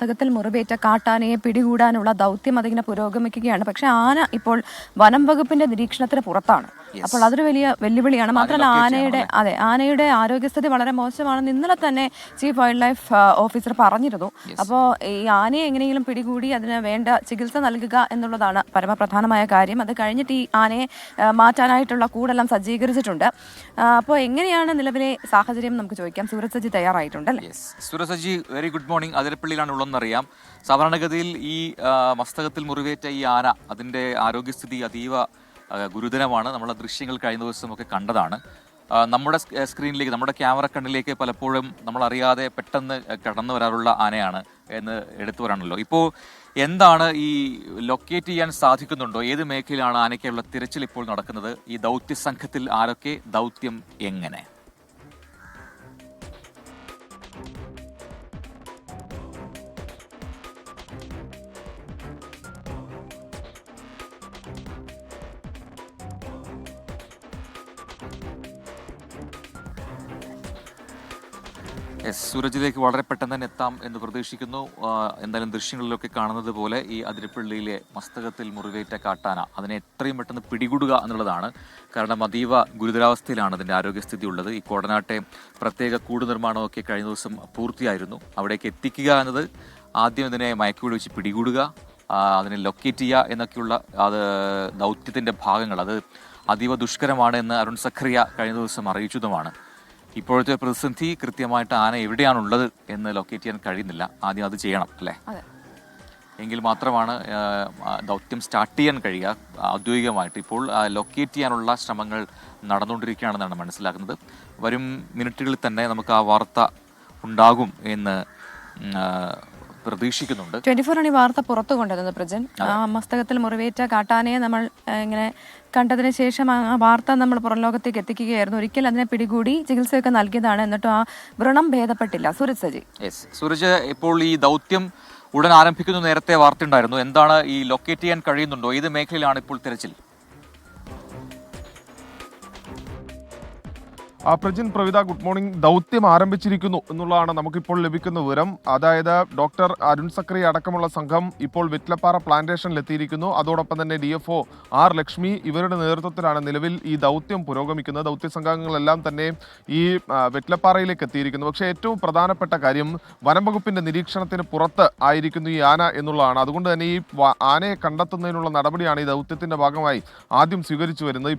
മസ്തകത്തിൽ മുറിവേറ്റ കാട്ടാനയെ പിടികൂടാനുള്ള ദൗത്യം അതിങ്ങനെ പുരോഗമിക്കുകയാണ്. പക്ഷെ ആന ഇപ്പോൾ വനം വകുപ്പിന്റെ നിരീക്ഷണത്തിന് പുറത്താണ്. അപ്പോൾ അതൊരു വലിയ വെല്ലുവിളിയാണ്. മാത്രമല്ല ആനയുടെ ആരോഗ്യസ്ഥിതി വളരെ മോശമാണെന്ന് ഇന്നലെ തന്നെ ചീഫ് വൈൽഡ് ലൈഫ് ഓഫീസർ പറഞ്ഞിരുന്നു. അപ്പോൾ ഈ ആനയെ എങ്ങനെയെങ്കിലും പിടികൂടി അതിന് വേണ്ട ചികിത്സ നൽകുക എന്നുള്ളതാണ് പരമപ്രധാനമായ കാര്യം. അത് കഴിഞ്ഞിട്ട് ഈ ആനയെ മാറ്റാനായിട്ടുള്ള കൂടെല്ലാം സജ്ജീകരിച്ചിട്ടുണ്ട്. അപ്പോൾ എങ്ങനെയാണ് നിലവിലെ സാഹചര്യം നമുക്ക് ചോദിക്കാം. സൂരജ് സജി തയ്യാറായിട്ടുണ്ടല്ലേ? Suraj Saji, very good morning. അതിരപ്പള്ളിയിലാണ് ഉള്ളതെന്നറിയാം. സാധാരണഗതിയിൽ ഈ മസ്തകത്തിൽ മുറിവേറ്റ ഈ ആന, അതിൻ്റെ ആരോഗ്യസ്ഥിതി അതീവ ഗുരുതരമാണ്. നമ്മളെ ദൃശ്യങ്ങൾ കഴിഞ്ഞ ദിവസമൊക്കെ കണ്ടതാണ്. നമ്മുടെ സ്ക്രീനിലേക്ക്, നമ്മുടെ ക്യാമറ കണ്ണിലേക്ക് പലപ്പോഴും നമ്മളറിയാതെ പെട്ടെന്ന് കടന്നു വരാറുള്ള ആനയാണ് എന്ന് എടുത്തു വരാണല്ലോ. ഇപ്പോൾ എന്താണ് ഈ ലൊക്കേറ്റ് ചെയ്യാൻ സാധിക്കുന്നുണ്ടോ? ഏത് മേഖലയിലാണ് ആനയ്ക്കുള്ള തിരച്ചിൽ ഇപ്പോൾ നടക്കുന്നത്? ഈ ദൗത്യ സംഘത്തിൽ ആരൊക്കെ, ദൗത്യം എങ്ങനെ? സൂരജിലേക്ക് വളരെ പെട്ടെന്ന് തന്നെ എത്താം എന്ന് പ്രതീക്ഷിക്കുന്നു. എന്തായാലും ദൃശ്യങ്ങളിലൊക്കെ കാണുന്നത് പോലെ ഈ അതിരപ്പള്ളിയിലെ മസ്തകത്തിൽ മുറിവേറ്റ കാട്ടാന, അതിനെ എത്രയും പെട്ടെന്ന് പിടികൂടുക എന്നുള്ളതാണ്. കാരണം അതീവ ഗുരുതരാവസ്ഥയിലാണ് അതിൻ്റെ ആരോഗ്യസ്ഥിതി ഉള്ളത്. ഈ കോടനാട്ടെ പ്രത്യേക കൂട് നിർമ്മാണമൊക്കെ കഴിഞ്ഞ ദിവസം പൂർത്തിയായിരുന്നു. അവിടേക്ക് എത്തിക്കുക എന്നത്, ആദ്യം ഇതിനെ മയക്കുവെടി വെച്ച് പിടികൂടുക, അതിനെ ലൊക്കേറ്റ് ചെയ്യുക എന്നൊക്കെയുള്ള ദൗത്യത്തിൻ്റെ ഭാഗങ്ങൾ, അത് അതീവ ദുഷ്കരമാണ് എന്ന് അരുൺ സഖറിയ കഴിഞ്ഞ ദിവസം അറിയിച്ചതുമാണ്. ഇപ്പോഴത്തെ പ്രതിസന്ധി കൃത്യമായിട്ട് ആന എവിടെയാണുള്ളത് എന്ന് ലൊക്കേറ്റ് ചെയ്യാൻ കഴിയുന്നില്ല. ആദ്യം അത് ചെയ്യണം, അല്ലേ? എങ്കിൽ മാത്രമാണ് ദൗത്യം സ്റ്റാർട്ട് ചെയ്യാൻ കഴിയുക ഔദ്യോഗികമായിട്ട്. ഇപ്പോൾ ലൊക്കേറ്റ് ചെയ്യാനുള്ള ശ്രമങ്ങൾ നടന്നുകൊണ്ടിരിക്കുകയാണെന്നാണ് മനസ്സിലാക്കുന്നത്. വരും മിനിറ്റുകളിൽ തന്നെ നമുക്ക് ആ വാർത്ത ഉണ്ടാകും എന്ന് പ്രതീക്ഷിക്കുന്നുണ്ട്. 24 ആണ് ഈ വാർത്ത പുറത്തു കൊണ്ടുവന്നത്. പ്രജൻ, മസ്തകത്തിൽ മുറിവേറ്റ കാട്ടാനയെ നമ്മൾ ഇങ്ങനെ കണ്ടതിന് ശേഷം ആ വാർത്ത നമ്മൾ പുറം ലോകത്തേക്ക് എത്തിക്കുകയായിരുന്നു. ഒരിക്കൽ അതിനെ പിടികൂടി ചികിത്സയൊക്കെ നൽകിയതാണ്. എന്നിട്ടും ആ വ്രണം ഭേദപ്പെട്ടില്ല. സൂരജ് സജി. സൂരജ്, ഇപ്പോൾ ഈ ദൗത്യം ഉടൻ ആരംഭിക്കുന്ന നേരത്തെ വാർത്ത ഉണ്ടായിരുന്നു. എന്താണ് ഈ ലൊക്കേറ്റ് ചെയ്യാൻ കഴിയുന്നുണ്ടോ? ഏത് മേഖലയിലാണ് ഇപ്പോൾ തിരച്ചിൽ? Prajin, Pravitha, good morning. ദൗത്യം ആരംഭിച്ചിരിക്കുന്നു എന്നുള്ളതാണ് നമുക്കിപ്പോൾ ലഭിക്കുന്ന വിവരം. അതായത് ഡോക്ടർ അരുൺ സഖറി അടക്കമുള്ള സംഘം ഇപ്പോൾ വെറ്റ്ലപ്പാറ പ്ലാന്റേഷനിൽ എത്തിയിരിക്കുന്നു. അതോടൊപ്പം തന്നെ DFO ആർ ലക്ഷ്മി, ഇവരുടെ നേതൃത്വത്തിലാണ് നിലവിൽ ഈ ദൗത്യം പുരോഗമിക്കുന്നത്. ദൗത്യ സംഘങ്ങളെല്ലാം തന്നെ ഈ വെറ്റ്ലപ്പാറയിലേക്ക് എത്തിയിരിക്കുന്നു. പക്ഷേ ഏറ്റവും പ്രധാനപ്പെട്ട കാര്യം, വനം വകുപ്പിന്റെ നിരീക്ഷണത്തിന് പുറത്ത് ആയിരിക്കുന്നു ഈ ആന എന്നുള്ളതാണ്. അതുകൊണ്ട് തന്നെ ഈ ആനയെ കണ്ടെത്തുന്നതിനുള്ള നടപടിയാണ് ഈ ദൗത്യത്തിന്റെ ഭാഗമായി ആദ്യം സ്വീകരിച്ചു വരുന്നത്.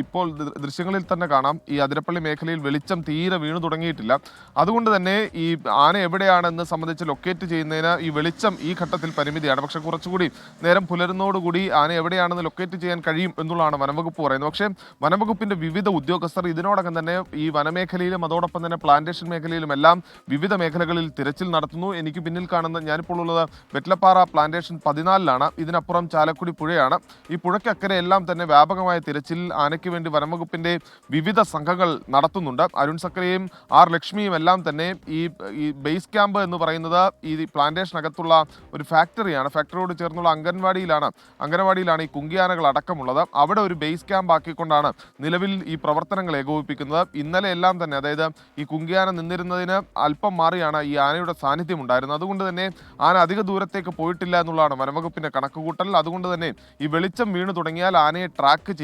ഇപ്പോൾ ദൃശ്യങ്ങളിൽ തന്നെ കാണാം, ഈ അതിരപ്പള്ളി മേഖലയിൽ വെളിച്ചം തീരെ വീണു തുടങ്ങിയിട്ടില്ല. അതുകൊണ്ട് തന്നെ ഈ ആന എവിടെയാണെന്ന് സംബന്ധിച്ച് ലൊക്കേറ്റ് ചെയ്യുന്നതിന് ഈ വെളിച്ചം ഈ ഘട്ടത്തിൽ പരിമിതിയാണ്. പക്ഷേ കുറച്ചുകൂടി നേരം പുലരുന്നതോടുകൂടി ആന എവിടെയാണെന്ന് ലൊക്കേറ്റ് ചെയ്യാൻ കഴിയും എന്നുള്ളതാണ് വനംവകുപ്പ് പറയുന്നത്. പക്ഷേ വനംവകുപ്പിന്റെ വിവിധ ഉദ്യോഗസ്ഥർ ഇതിനോടകം തന്നെ ഈ വനമേഖലയിലും അതോടൊപ്പം തന്നെ പ്ലാന്റേഷൻ മേഖലയിലും എല്ലാം വിവിധ മേഖലകളിൽ തിരച്ചിൽ നടത്തുന്നു. എനിക്ക് പിന്നിൽ കാണുന്ന, ഞാനിപ്പോൾ ഉള്ളത് വെറ്റ്ലപ്പാറ പ്ലാന്റേഷൻ 14ലാണ്. ഇതിനപ്പുറം ചാലക്കുടി പുഴയാണ്. ഈ പുഴയ്ക്കക്കരെ എല്ലാം തന്നെ വ്യാപകമായ തിരച്ചിൽ ആനയ്ക്ക് വേണ്ടി വനംവകുപ്പിന്റെ വിവിധ സംഘങ്ങൾ നടത്തുന്നുണ്ട്. അരുൺ സഖറിയും ആർ ലക്ഷ്മിയും എല്ലാം തന്നെ ഈ ബേസ് ക്യാമ്പ് എന്ന് പറയുന്നത് ഈ പ്ലാന്റേഷനകത്തുള്ള ഒരു ഫാക്ടറിയാണ്. ഫാക്ടറിയോട് ചേർന്നുള്ള അംഗനവാടിയിലാണ് ഈ കുങ്കിയാനകൾ അടക്കമുള്ളത്. അവിടെ ഒരു ബേസ് ക്യാമ്പ് ആക്കിക്കൊണ്ടാണ് നിലവിൽ ഈ പ്രവർത്തനങ്ങൾ ഏകോപിപ്പിക്കുന്നത്. ഇന്നലെ എല്ലാം തന്നെ, അതായത് ഈ കുങ്കിയാന നിന്നിരുന്നതിന് അല്പം മാറിയാണ് ഈ ആനയുടെ സാന്നിധ്യം ഉണ്ടായിരുന്നത്. അതുകൊണ്ട് തന്നെ ആന അധിക ദൂരത്തേക്ക് പോയിട്ടില്ല എന്നുള്ളതാണ് വനംവകുപ്പിന്റെ കണക്കുകൂട്ടൽ. അതുകൊണ്ട് തന്നെ ഈ വെളിച്ചം വീണു തുടങ്ങിയാൽ ആനയെ ട്രാക്ക്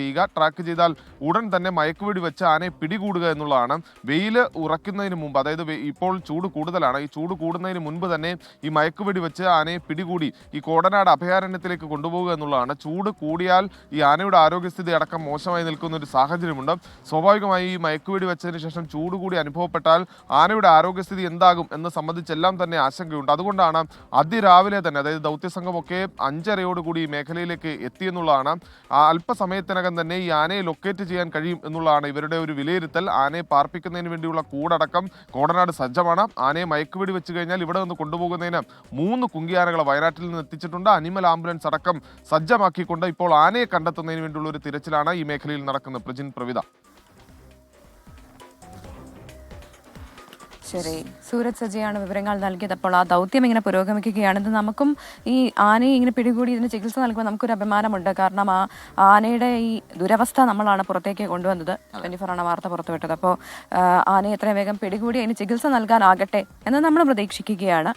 ചെയ്താൽ ഉടൻ തന്നെ മയക്കുവെടി വെച്ച് ആനയെ പിടികൂടുക എന്നുള്ളതാണ്. വെയിൽ ഉറക്കുന്നതിന് മുമ്പ്, അതായത് ഇപ്പോൾ ചൂട് കൂടുതലാണ്, ഈ ചൂട് കൂടുന്നതിന് മുൻപ് തന്നെ ഈ മയക്കുവെടി വെച്ച് ആനയെ പിടികൂടി ഈ കോടനാട് അഭയാരണ്യത്തിലേക്ക് കൊണ്ടുപോകുക എന്നുള്ളതാണ്. ചൂട് കൂടിയാൽ ഈ ആനയുടെ ആരോഗ്യസ്ഥിതി അടക്കം മോശമായി നിൽക്കുന്ന ഒരു സാഹചര്യമുണ്ട്. സ്വാഭാവികമായി ഈ മയക്കുവെടി വെച്ചതിന് ശേഷം ചൂട് കൂടി അനുഭവപ്പെട്ടാൽ ആനയുടെ ആരോഗ്യസ്ഥിതി എന്താകും എന്ന് സംബന്ധിച്ചെല്ലാം തന്നെ ആശങ്കയുണ്ട്. അതുകൊണ്ടാണ് അതിരാവിലെ തന്നെ, അതായത് ദൗത്യസംഘമൊക്കെ 5:30 ഈ മേഖലയിലേക്ക് എത്തിയെന്നുള്ളതാണ്. അല്പസമയത്തിനകം തന്നെ ഈ ആനയെ ലൊക്കേറ്റ് ചെയ്യാൻ കഴിയും എന്നുള്ളതാണ് ഇവരുടെ ഒരു വിലയിരുത്തൽ. ആനയെ പാർപ്പിക്കുന്നതിന് വേണ്ടിയുള്ള കൂടടക്കം കോടനാട് സജ്ജമാണ്. ആനയെ മയക്കുവെടി വെച്ച് കഴിഞ്ഞാൽ ഇവിടെ നിന്ന് കൊണ്ടുപോകുന്നതിന് 3 കുങ്കിയാനകളെ വയനാട്ടിൽ നിന്ന് എത്തിച്ചിട്ടുണ്ട്. അനിമൽ ആംബുലൻസ് അടക്കം സജ്ജമാക്കിക്കൊണ്ട് ഇപ്പോൾ ആനയെ കണ്ടെത്തുന്നതിന് വേണ്ടിയുള്ള ഒരു തിരച്ചിലാണ് ഈ മേഖലയിൽ നടക്കുന്നത്. പ്രജിൻ, പ്രവിത. ശരി, സൂരജ് സജിയാണ് വിവരങ്ങൾ നൽകിയത്. അപ്പോൾ ആ ദൗത്യം ഇങ്ങനെ പുരോഗമിക്കുകയാണ്. ഇത് നമുക്കും ഈ ആനയെ ഇങ്ങനെ പിടികൂടി ഇതിന് ചികിത്സ നൽകുമ്പോൾ നമുക്കൊരു അഭിമാനമുണ്ട്. കാരണം ആ ആനയുടെ ഈ ദുരവസ്ഥ നമ്മളാണ് പുറത്തേക്ക് കൊണ്ടുവന്നത്. 24 ആണ് വാർത്ത പുറത്തുവിട്ടത്. അപ്പോൾ ആനയെ എത്രയും വേഗം പിടികൂടി അതിന് ചികിത്സ നൽകാനാകട്ടെ എന്ന് നമ്മൾ പ്രതീക്ഷിക്കുകയാണ്.